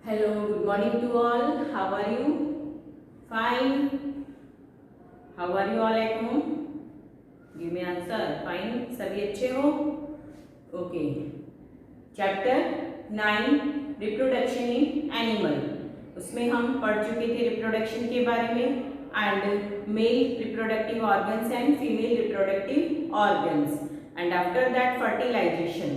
Hello, good morning to all. How are you? Fine. How are you all at home? Give me answer. Fine. सभी अच्छे हो? Okay. Chapter 9 Reproduction in Animal. उसमें हम पढ़ चुके थे रिप्रोडक्शन के बारे में and male reproductive organs and female reproductive organs and after that fertilization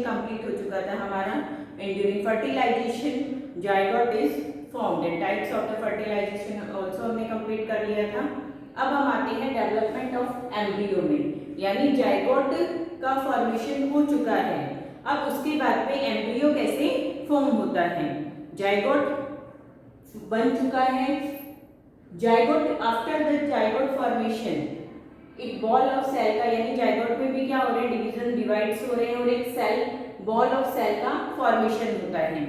complete हो चुका था हमारा and during fertilization zygote is formed and types of the fertilization also हमने कंप्लीट कर लिया था। अब हम आते हैं डेवलपमेंट ऑफ एम्ब्रियो में, यानी जाइगोट का फॉर्मेशन हो चुका है। अब उसके बाद में एम्ब्रियो कैसे फॉर्म होता है। जाइगोट बन चुका है। Zygote after the zygote formation एक बॉल ऑफ सेल का, यानी जाइगोट में भी क्या हो रहा है, डिवीजन डिवाइड्स हो रहे हैं और एक सेल बॉल ऑफ सेल का फॉर्मेशन होता है।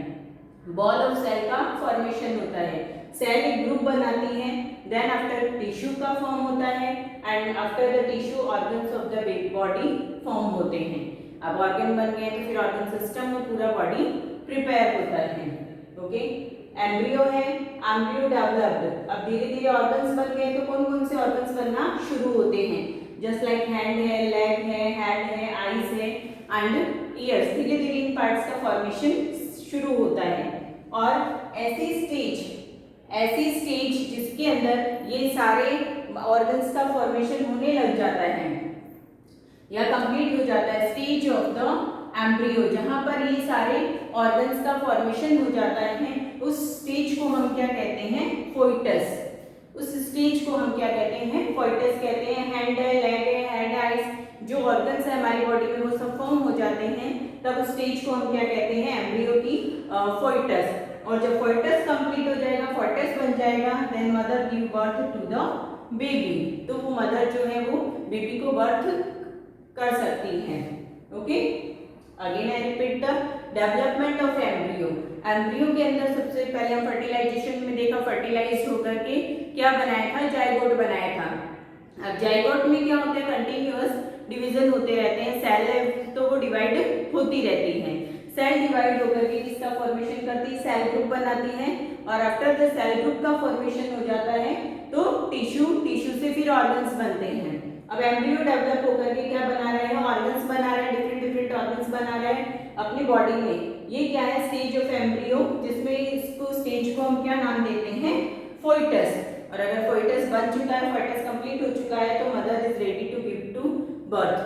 बॉल ऑफ सेल का फॉर्मेशन होता है। सेल एक ग्रुप बनाती है, देन आफ्टर टिश्यू का फॉर्म होता है and after the tissue organs of the body form होते हैं। अब ऑर्गन बन गए तो फिर ऑर्गन सिस्टम और पूरा बॉडी प्रिपेयर होता है। ओके, एम्ब्रियो है, एम्ब्रियो डेवलप्ड। अब धीरे धीरे ऑर्गन्स बन गए तो कौन कौन से ऑर्गन्स बनना शुरू होते हैं, जस्ट लाइक हैंड है, लेग है, हेड है, आईज है एंड ईयर्स। धीरे धीरे इन पार्ट्स का फॉर्मेशन शुरू होता है और ऐसी स्टेज जिसके अंदर ये सारे ऑर्गन्स का फॉर्मेशन होने लग जाता है या कंप्लीट हो जाता है, स्टेज ऑफ द एम्ब्रियो, जहां पर ये सारे ऑर्गन्स का फॉर्मेशन हो जाता है, उस स्टेज को हम क्या कहते हैं, फोइटस। उस स्टेज को हम क्या कहते हैं, फोइटस कहते हैं। हैंड है, लेग है, हेड, आइज, जो ऑर्गन्स है हमारी बॉडी में वो सब फॉर्म हो जाते हैं, तब उस स्टेज को हम क्या कहते हैं, एम्ब्रियो की फोइटस। और जब फोइटस कंप्लीट हो जाएगा, फोइटस बन जाएगा, then mother give birth to the baby. तो वो मदर जो है वो बेबी को बर्थ कर सकती है। Okay, again I repeat the development of embryo. Embryo के अंदर सबसे पहले हम फर्टिलाइजेशन में देखा, फर्टिलाइज होकर के क्या बनाया था, जाइगोट बनाया था। अब जाइगोट में क्या होता है, कंटिन्यूअस डिवीजन होते रहते हैं। सेल है तो वो डिवाइड होती रहती है। सेल डिवाइड होकर के किसका फॉर्मेशन करती है, सेल ग्रुप बनाती है और आफ्टर द सेल ग्रुप का फॉर्मेशन हो जाता है तो टिश्यू से फिर ऑर्गन्स बनते हैं। अब एम्ब्रियो डेवलप होकर के क्या बना रहे हैं, ऑर्गन्स बना रहे हैं, डिफरेंट ऑर्गन्स बना रहे हैं अपनी बॉडी में। ये क्या है, स्टेज ऑफ एम्ब्रियो, जिसमें इसको स्टेज को हम क्या नाम देते हैं, फोइटस। और अगर फोइटस बन चुका है, फोइटस कंप्लीट हो चुका है, तो mother is ready to give to birth.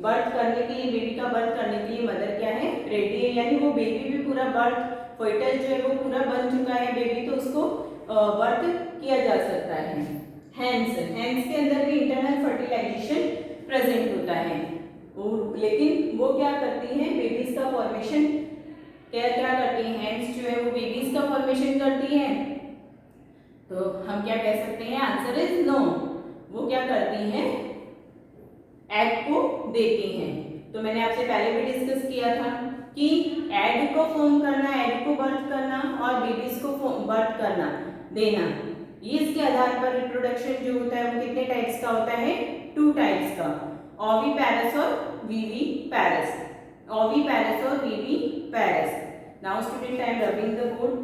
Birth करने के लिए, बेबी का बर्थ करने के लिए मदर क्या है, रेडी है। यानी वो बेबी भी पूरा बर्थ, फोइटस जो है वो पूरा बन चुका है बेबी, तो उसको बर्थ किया जा सकता है। हैंड्स के अंदर भी इंटरनल फर्टिलाइजेशन प्रेजेंट होता है, लेकिन वो क्या करती हैं, बेबीज का फॉर्मेशन क्या करती हैं, हैंड्स जो है वो बेबीज का फॉर्मेशन करती हैं। तो हम क्या कह सकते हैं, आंसर इज नो। वो क्या करती हैं, एग को देती हैं। तो मैंने आपसे पहले भी डिस्कस किया था कि एग को फॉर्म करना, एग को बर्थ करना और बेबीज को बर्थ करना, देना, ये इसके आधार पर रिप्रोडक्शन जो होता है वो कितने टाइप्स का होता है, 2 टाइप्स का, ओविपेरस और विविपेरस। ओविपेरस और viviparous. Now student, I am rubbing the board.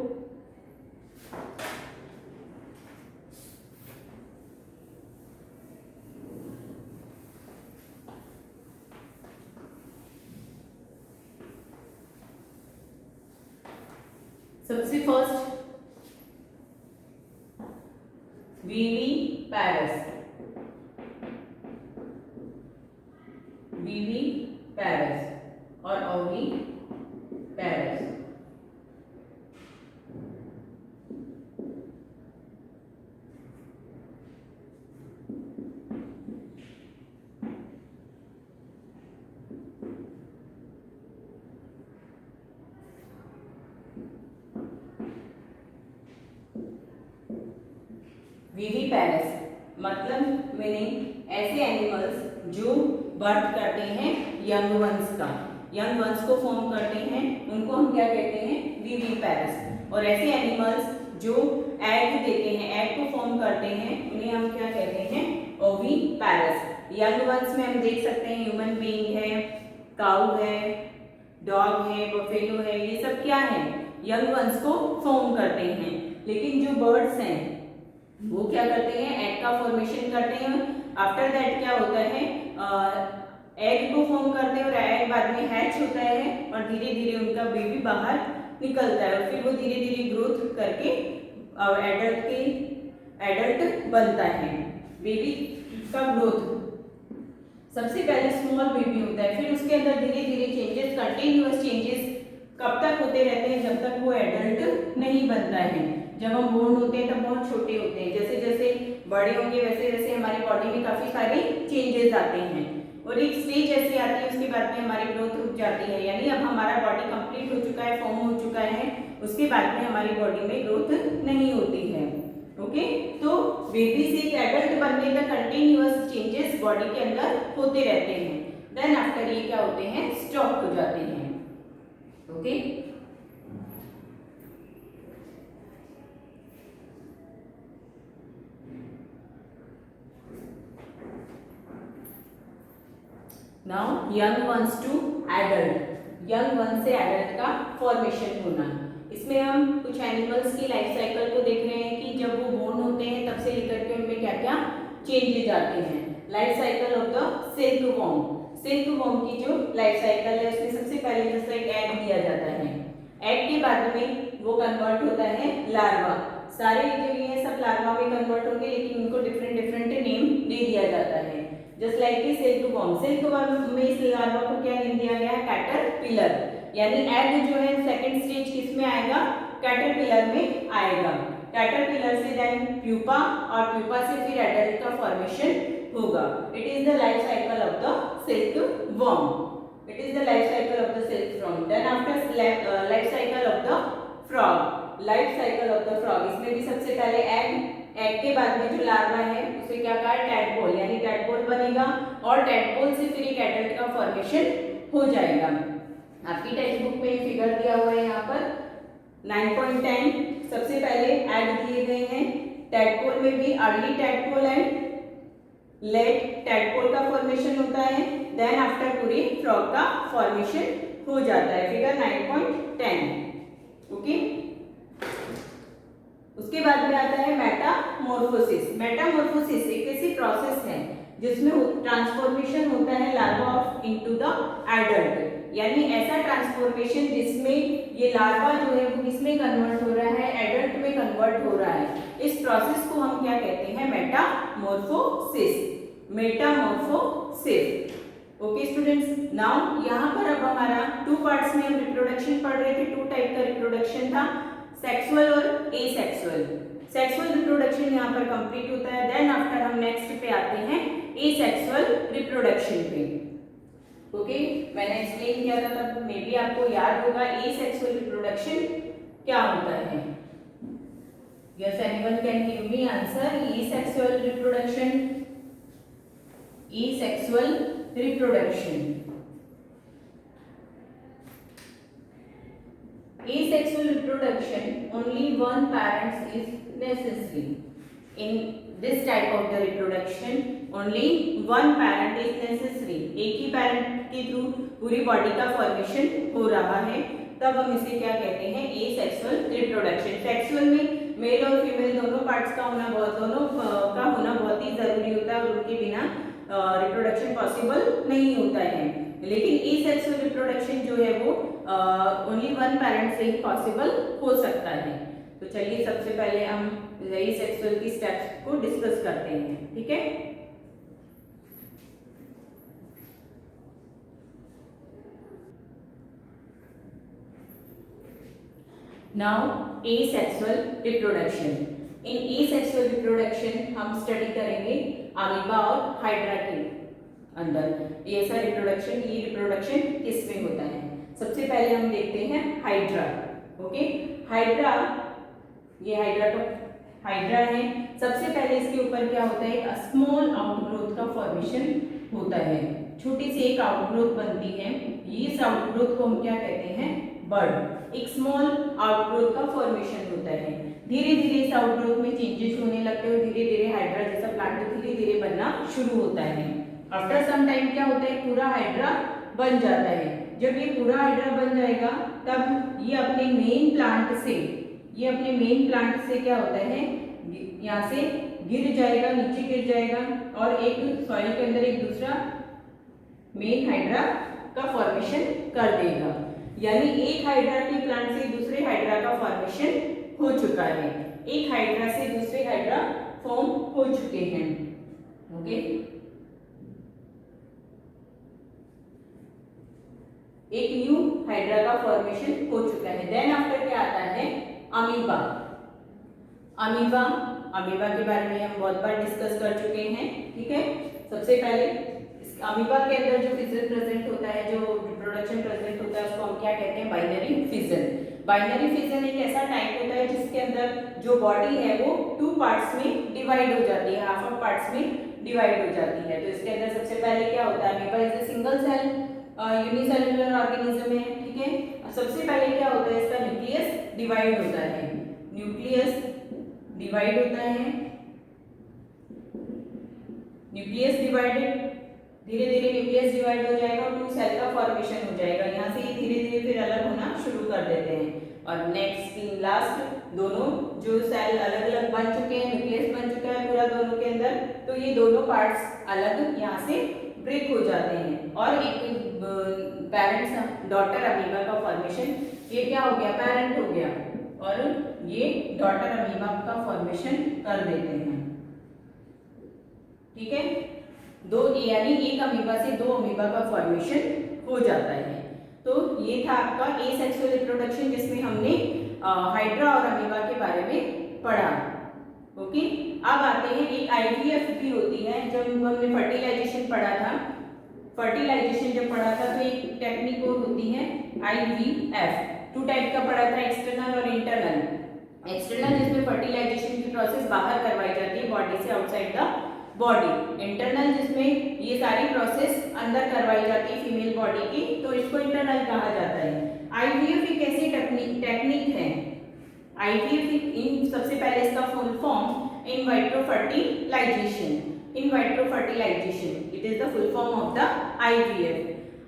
सबसे फर्स्ट विविपेरस। विविपेरस और ओविपेरस। विविपेरस मतलब मीनिंग ऐसे एनिमल्स जो बर्थ करते हैं यंग वंस का, यंग वंस को फॉर्म करते हैं, उनको हम क्या कहते हैं, विविपेरस। और ऐसे एनिमल्स जो एग देते हैं, एग को फॉर्म करते हैं, उन्हें हम क्या कहते हैं, ओविपेरस। यंग वंस में हम देख सकते हैं ह्यूमन बीइंग है, काऊ है, डॉग है, बफेलो है, ये सब क्या है, यंग वंस को फॉर्म करते हैं। लेकिन जो बर्ड्स हैं वो क्या करते हैं, एग का फॉर्मेशन करते हैं। आफ्टर दैट क्या होता है, एग को फॉर्म करते हैं और एग बाद में हैच होता है और धीरे धीरे उनका बेबी बाहर निकलता है और फिर वो धीरे धीरे ग्रोथ करके एडल्ट बनता है। बेबी का ग्रोथ सबसे पहले स्मॉल बेबी होता है, फिर उसके अंदर धीरे धीरे चेंजेस, कंटिन्यूअस चेंजेस कब तक होते रहते हैं, जब तक वो एडल्ट नहीं बनता है। जब हम बोर्न होते हैं तब बहुत छोटे होते हैं, जैसे जैसे बड़े होंगे वैसे वैसे हमारी बॉडी में काफी सारे चेंजेस आते हैं और एक स्टेज ऐसी आती है उसके बाद में हमारी ग्रोथ रुक जाती है, यानी अब हमारा बॉडी कंप्लीट हो चुका है, फॉर्म हो चुका है, उसके बाद में हमारी बॉडी में ग्रोथ नहीं होती है। ओके, तो बेबी से एक एडल्ट बनने का कंटिन्यूअस चेंजेस बॉडी के अंदर होते रहते हैं। देन आफ्टर ये क्या होते हैं, स्टॉप हो जाते हैं। Okay, now young ones to adult, young one से एडल्ट का फॉर्मेशन होना। इसमें हम कुछ एनिमल्स की लाइफ साइकिल को देख रहे हैं कि जब वो बोर्न होते हैं तब से लेकर के उनमें क्या क्या चेंजेस आते हैं। Life cycle of the silkworm, silkworm की जो लाइफ साइकिल है उसमें सबसे पहले जैसे एक एग दिया जाता है, एग के बाद में वो कन्वर्ट होता है लार्वा। सारे जो ये सब लार्वा में कन्वर्ट होंगे लेकिन उनको डिफरेंट डिफरेंट नेम दे दिया जाता है। जस्ट लाइक कि सिल्कवॉर्म, सिल्कवॉर्म में इस लार्वा को क्या नेम दिया गया है, कैटरपिलर, यानी एग जो है सेकंड स्टेज किस में आएगा, कैटरपिलर में आएगा। कैटरपिलर से देन प्यूपा और प्यूपा से फिर एडल्ट का फॉर्मेशन होगा। It is the life cycle of the silkworm, it is the life cycle of the silkworm. Then after life cycle of the frog, life cycle of the frog, इसमें भी सबसे पहले egg के बाद में जो लार्वा है उसे क्या कहा है, टैडपोल, यानी टैडपोल बनेगा और टैडपोल से फिर एक एडल्ट का फॉर्मेशन हो जाएगा। आपकी टेक्स्ट बुक में फिगर दिया हुआ है यहाँ पर 9.10, सबसे पहले एग दिए गए हैं, टैडपोल में भी early tadpole and let tadpole का फॉर्मेशन होता है, देन आफ्टर पूरी फ्रॉग का फॉर्मेशन हो जाता है, फिगर 9.10। ओके, उसके बाद में आता है मेटामॉर्फोसिस। मेटामॉर्फोसिस एक ऐसी प्रोसेस है जिसमें ट्रांसफॉर्मेशन होता है larva of into the adult, यानी ऐसा ट्रांसफॉर्मेशन जिसमें ये लार्वा जो है वो किसमें कन्वर्ट हो रहा है, एडल्ट में कन्वर्ट हो रहा है। इस प्रोसेस को हम क्या कहते हैं, Metamorphosis, Metamorphosis. Okay students, now यहाँ पर अब हमारा 2 पार्ट्स में हम रिप्रोडक्शन पढ़ रहे थे, 2 टाइप का रिप्रोडक्शन था, सेक्सुअल और एसेक्सुअल। सेक्सुअल रिप्रोडक्शन यहाँ पर कंप्लीट होता है, देन आफ्टर हम नेक्स्ट पे आते हैं एसेक्सुअल रिप्रोडक्शन पे। ओके, मैंने एक्सप्लेन किया था तब मे बी आपको याद होगा एसेक्सुअल रिप्रोडक्शन क्या होता है। Yes, anyone can give me answer, asexual reproduction, asexual reproduction. Asexual reproduction, only one parent is necessary. In this type of the reproduction, only one parent is necessary. एक ही parent के through पूरी body का formation हो रहा है, तब हम इसे क्या कहते हैं, asexual reproduction। सेक्सुअल में मेल और फीमेल दोनों पार्ट्स का होना बहुत ही जरूरी होता है और उनके बिना रिप्रोडक्शन पॉसिबल नहीं होता है। लेकिन एसेक्सुअल रिप्रोडक्शन जो है वो ओनली वन पैरेंट से ही पॉसिबल हो सकता है। तो चलिए सबसे पहले हम एसेक्सुअल की स्टेप्स को डिस्कस करते हैं, ठीक है। नाउ एसेक्सुअल रिप्रोडक्शन, इन एसेक्सुअल रिप्रोडक्शन हम स्टडी करेंगे अमीबा और हाइड्रा के अंदर ये ऐसा रिप्रोडक्शन, ये रिप्रोडक्शन किसमें होता है। सबसे पहले हम देखते हैं हाइड्रा। ओके, हाइड्रा, ये हाइड्रा है। सबसे पहले इसके ऊपर क्या होता है, एक स्मॉल आउटग्रोथ का फॉर्मेशन होता है, छोटी सी एक आउटग्रोथ बनती है। इस आउटग्रोथ को हम क्या कहते हैं, बर्ड। एक स्मॉल आउटग्रोथ का फॉर्मेशन होता है, धीरे धीरे इस आउटग्रोथ में चेंजेस होने लगते हैं और धीरे धीरे हाइड्रा जैसा प्लांट धीरे धीरे बनना शुरू होता है। आफ्टर सम टाइम क्या होता है, पूरा हाइड्रा बन जाता है। जब ये पूरा हाइड्रा बन जाएगा तब ये अपने मेन प्लांट से क्या होता है, यहाँ से गिर जाएगा, नीचे गिर जाएगा और एक सॉइल के अंदर एक दूसरा मेन हाइड्रा का फॉर्मेशन कर देगा। यानी एक हाइड्रा के प्लांट से दूसरे हाइड्रा का फॉर्मेशन हो चुका है, एक हाइड्रा से दूसरे हाइड्रा फॉर्म हो चुके हैं। ओके, एक न्यू हाइड्रा का फॉर्मेशन हो चुका है। देन आफ्टर क्या आता है, अमीबा। अमीबा के बारे में हम बहुत बार डिस्कस कर चुके हैं, ठीक है। सबसे पहले अमीबा के अंदर जो फिजन प्रेजेंट होता है, जो रिप्रोडक्शन प्रेजेंट होता है, उसको हम क्या कहते हैं, बाइनरी फिजन। बाइनरी फिजन एक ऐसा टाइप होता है जिसके अंदर जो बॉडी है वो 2 पार्ट्स में डिवाइड हो जाती है, हाफ ऑफ पार्ट्स में डिवाइड हो जाती है। तो इसके अंदर सबसे पहले क्या होता है, amoeba is a single cell unicellular organism है, ठीक है। सबसे पहले क्या होता है, इसका न्यूक्लियस डिवाइड होता है, न्यूक्लियस डिवाइड होता है, न्यूक्लियस डिवाइडेड, धीरे धीरे न्यूक्लियस डिवाइड हो जाएगा और 2 सेल का फॉर्मेशन हो जाएगा। यहाँ से ये धीरे धीरे फिर अलग होना शुरू कर देते हैं और नेक्स्ट लास्ट दोनों जो सेल अलग अलग बन चुके हैं, न्यूक्लियस बन चुका है पूरा दोनों के अंदर, तो ये दोनों पार्ट्स अलग यहाँ से ब्रेक हो जाते हैं और एक पेरेंट्स डॉटर अमीबा का फॉर्मेशन, ये क्या हो गया, पेरेंट हो गया और ये डॉटर अमीबा का फॉर्मेशन कर देते हैं, ठीक है। दो यानी एक अमीबा से 2 अमीबा का फॉर्मेशन हो जाता है। तो ये था आपका एसेक्सुअल रिप्रोडक्शन, जिसमें हमने हाइड्रा और अमीबा के बारे में पढ़ा। ओके, अब आते हैं एक आईवीएफ भी होती है। जब हमने फर्टिलाइजेशन पढ़ा था, फर्टिलाइजेशन जब पढ़ा था तो एक टेक्निक और होती है आईवीएफ। 2 टाइप का पढ़ा था, एक्सटर्नल और इंटरनल। एक्सटर्नल जिसमें फर्टिलाइजेशन की प्रोसेस बाहर करवाई जाती है बॉडी से, आउटसाइड द बॉडी। इंटरनल जिसमें ये सारी प्रोसेस अंदर करवाई जाती है फीमेल बॉडी की, तो इसको इंटरनल कहा जाता है। आईवीएफ एक ऐसी टेक्निक है, आईवीएफ इन सबसे पहले इसका full form in vitro fertilization, in vitro fertilization, it is the full form of the IVF.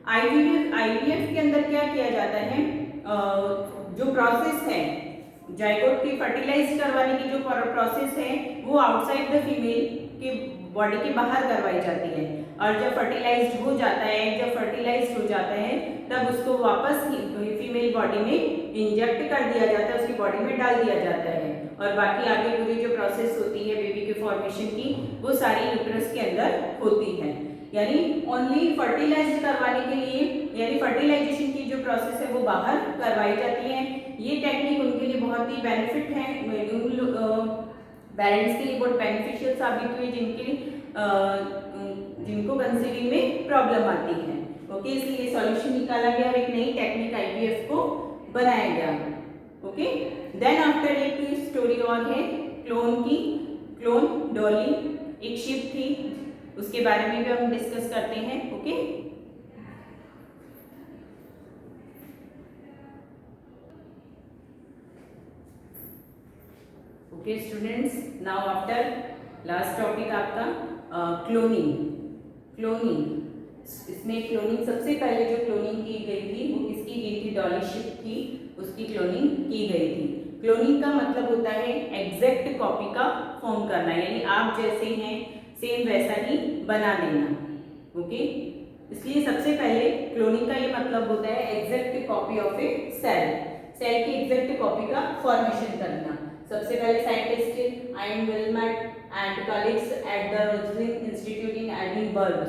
IVF के अंदर क्या किया जाता है, जो प्रोसेस है जाइगोट की फर्टिलाइज करवाने की जो प्रोसेस है वो आउटसाइड द फीमेल के बॉडी के बाहर करवाई जाती है और जब फर्टिलाइज्ड हो जाता है, जब फर्टिलाइज्ड हो जाता है तब उसको वापस फीमेल बॉडी में इंजेक्ट कर दिया जाता है, उसकी बॉडी में डाल दिया जाता है और बाकी आगे पूरी जो प्रोसेस होती है बेबी के फॉर्मेशन की वो सारी यूट्रस के अंदर होती है। यानी ओनली फर्टिलाइज करवाने के लिए, यानी फर्टिलाइजेशन की जो प्रोसेस है वो बाहर करवाई जाती है। ये टेक्निक उनके लिए बहुत ही बेनिफिट है, पेरेंट्स के लिए बहुत बेनिफिशियल साबित हुई जिनको कंसीविंग में प्रॉब्लम आती है। ओके, इसलिए सॉल्यूशन निकाला गया और एक नई टेक्निक आईवीएफ को बनाया गया। ओके, देन आफ्टर एक स्टोरी और है क्लोन की, क्लोन डॉली एक शिप थी, उसके बारे में भी हम डिस्कस करते हैं। Okay, okay students, now after last topic आपका क्लोनिंग। इसमें क्लोनिंग सबसे पहले जो क्लोनिंग की गई थी वो किसकी गई थी, डॉली शिप थी, उसकी क्लोनिंग की गई थी। क्लोनिंग का मतलब होता है एग्जैक्ट कॉपी का फॉर्म करना, यानी आप जैसे हैं सेम वैसा ही बना देना। ओके, इसलिए सबसे पहले क्लोनिंग का ये मतलब होता है exact copy of a cell की एग्जैक्ट कॉपी का फॉर्मेशन करना। सबसे पहले scientist Ian Wilmut and colleagues at the Roslin Institute in Edinburgh,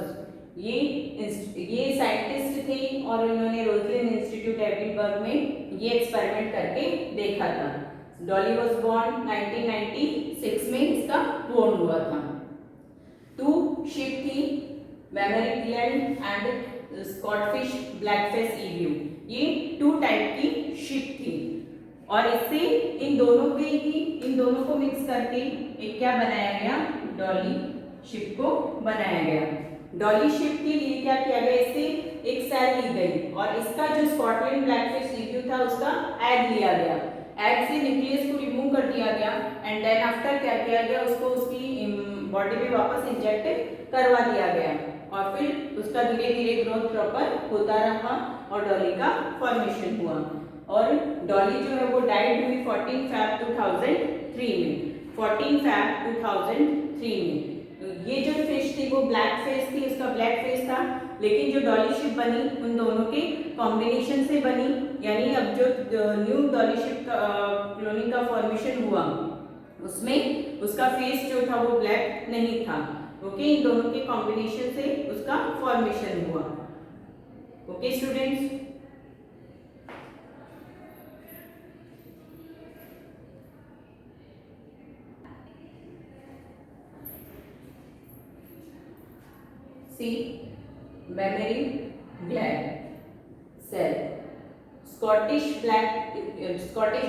ये साइंटिस्ट थे और इन्होंने रोजलिन इंस्टीट्यूट एडिनबर्ग में ये एक्सपेरिमेंट करके देखा था। डॉली वॉज बोर्न 1996 में इसका बोर्न हुआ था। 2 शिप थी, मैमरीलैंड एंड स्कॉटफिश ब्लैकफेस ईव्यू, ये 2 टाइप की शिप थी और इससे इन दोनों को मिक्स करके एक क्या बनाया गया, डॉली शिप को बनाया गया। डॉली शिप के लिए क्या किया गया, इससे एक सेल ली गई और इसका जो स्कॉटलैंड ब्लैकफिश ईव्यू था उसका एग लिया गया, एग से न्यूक्लियस को रिमूव कर दिया गया एंड देन आफ्टर क्या किया गया, उसको उसकी बॉडी में वापस इंजेक्ट करवा दिया गया और फिर उसका धीरे धीरे ग्रोथ प्रॉपर होता रहा और डॉली का फॉर्मेशन हुआ। और डॉली जो है वो डाइड हुई 14 फैब 2003 में, 14 फैब 2003 में। तो ये जो फिश थी वो ब्लैक फिश थी, उसका ब्लैक फेस था, लेकिन जो डॉली शिप बनी उन दोनों के कॉम्बिनेशन से बनी, यानी अब जो न्यू डॉली शिप क्लोनिंग का फॉर्मेशन हुआ उसमें उसका फेस जो था वो ब्लैक नहीं था। ओके, इन दोनों के कॉम्बिनेशन से उसका फॉर्मेशन हुआ। ओके स्टूडेंट्स, सी मेमरी ग्लैंड सेल। स्कॉटिश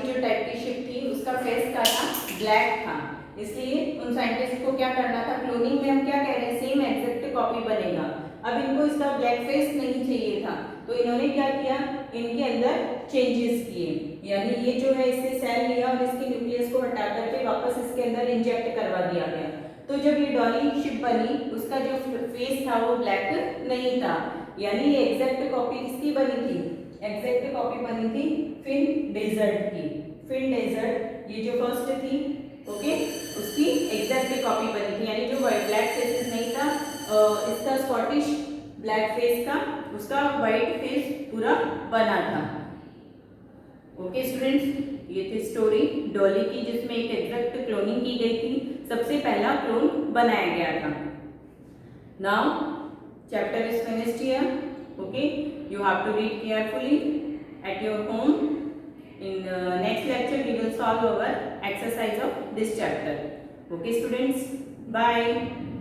जो टाइप की शिप थी उसका फेस का था ब्लैक था, इसलिए उन साइंटिस्ट को क्या करना था, क्लोनिंग में हम क्या कह रहे हैं, सेम एग्जैक्ट कॉपी बनेगा। अब इनको इसका ब्लैक फेस नहीं चाहिए था, तो इन्होंने क्या किया, इनके अंदर चेंजेस किए, यानी ये जो है इससे सेल लिया और इसके न्यूक्लियस को हटा करके वापस इसके अंदर इंजेक्ट करवा दिया गया। तो जब ये डॉली शिप बनी उसका जो फेस था वो ब्लैक नहीं था, यानी ये एग्जैक्ट कॉपी किसकी बनी थी, एग्जैक्ट कॉपी बनी थी फिन डेजर्ट की। फिन डेजर्ट ये जो फर्स्ट थी, ओके, उसकी एग्जैक्ट कॉपी बनी थी, यानी जो ब्लैक फेसेस नहीं था इसका स्कॉटिश ब्लैक फेस का, उसका व्हाइट फेस पूरा बना था। ओके स्टूडेंट्स, ये थी स्टोरी डॉली की जिसमें एक एग्जैक्ट क्लोनिंग की गई थी, सबसे पहला क्लोन बनाया गया था। Now chapter is finished here. Okay, you have to read carefully at your home. In next lecture we will solve our exercise of this chapter. Okay students, bye.